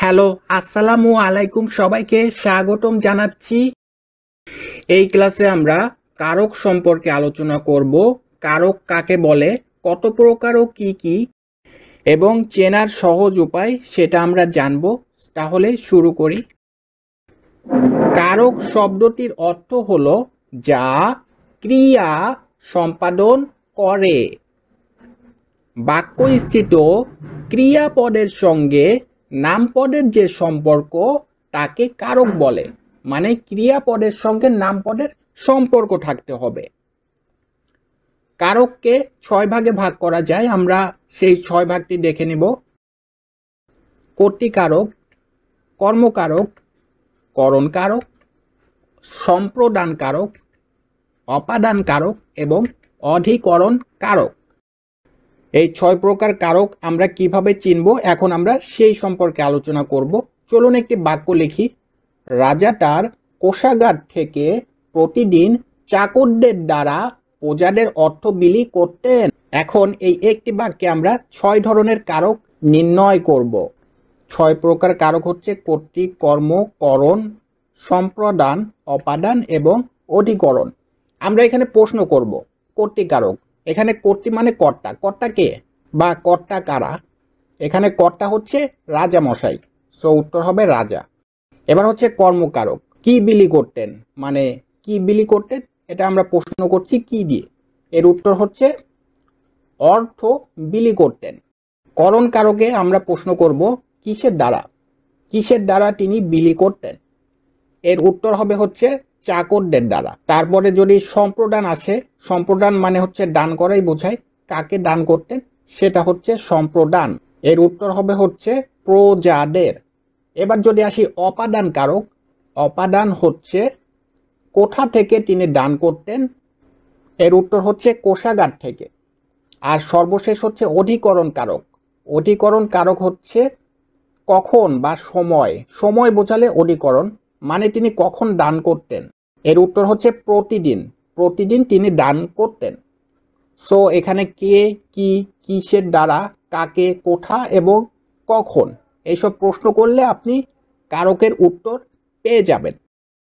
Hello, আসসালামু আলাইকুম, সবাইকে স্বাগতম জানাচ্ছি। এই ক্লাসে আমরা কারক সম্পর্কে আলোচনা করব। কারক কাকে বলে, কত প্রকার ও কি কি, এবং চেনার সহজ উপায় সেটা আমরা জানব। তাহলে শুরু করি। কারক শব্দটির অর্থ হলো যা ক্রিয়া সম্পাদন করে। বাক্যস্থিত ক্রিয়াপদের সঙ্গে নামপদের যে সম্পর্ক তাকে কারক বলে। মানে ক্রিয়াপদের সঙ্গে নামপদের সম্পর্ক থাকতে হবে। কারককে 6 ভাগে ভাগ করা যায়, আমরা সেই 6 ভাগটি দেখে নেব। কর্তৃকারক, কর্মকারক, করণকারক, সম্প্রদান কারক, অপাদান কারক এবং অধিকরণ কারক। এই 6 প্রকার কারক আমরা কিভাবে চিনব, এখন আমরা সেই সম্পর্কে আলোচনা করব। চলুন একটি বাক্য লিখি। রাজা তার কোষাগার থেকে প্রতিদিন চাকরদের দ্বারা প্রজাদের অর্থ বিলি করতেন। এখন এই একটি বাক্যে আমরা 6 ধরনের কারক নির্ণয় করব। 6 প্রকার কারক হচ্ছে কর্তৃ, কর্ম, করণ, সম্প্রদান, অপাদান এবং অধিকরণ। আমরা এখানে প্রশ্ন করব কর্তৃকারক। এখানে কর্তৃ মানে কর্তা। কর্তা কে বা কর্তা কারা? এখানে কর্তা হচ্ছে রাজা মশাই, সো উত্তর হবে রাজা। এবার হচ্ছে কর্মকারক, কি বিলি করতেন, মানে কি বিলি করতেন, এটা আমরা প্রশ্ন করছি কি দিয়ে। এর উত্তর হচ্ছে অর্থ বিলি করতেন। করণ কারকে আমরা প্রশ্ন করব কিসের দ্বারা, কিসের দ্বারা তিনি বিলি করতেন। এর উত্তর হবে হচ্ছে চাকরদের দ্বারা। তারপরে যদি সম্প্রদান আসে, সম্প্রদান মানে হচ্ছে দান করাই বোঝায়। কাকে দান করতেন, সেটা হচ্ছে সম্প্রদান। এর উত্তর হবে হচ্ছে প্রজাদের। এবার যদি আসি অপাদান কারক, অপাদান হচ্ছে কোথা থেকে তিনি দান করতেন, এর উত্তর হচ্ছে কোষাগার থেকে। আর সর্বশেষ হচ্ছে অধিকরণ কারক। অধিকরণ কারক হচ্ছে কখন বা সময়, সময় বোঝালে অধিকরণ, মানে তিনি কখন দান করতেন। এর উত্তর হচ্ছে প্রতিদিন, প্রতিদিন তিনি দান করতেন। সো এখানে কে, কি, কিসের দ্বারা, কাকে, কোথা এবং কখন, এইসব প্রশ্ন করলে আপনি কারকের উত্তর পেয়ে যাবেন।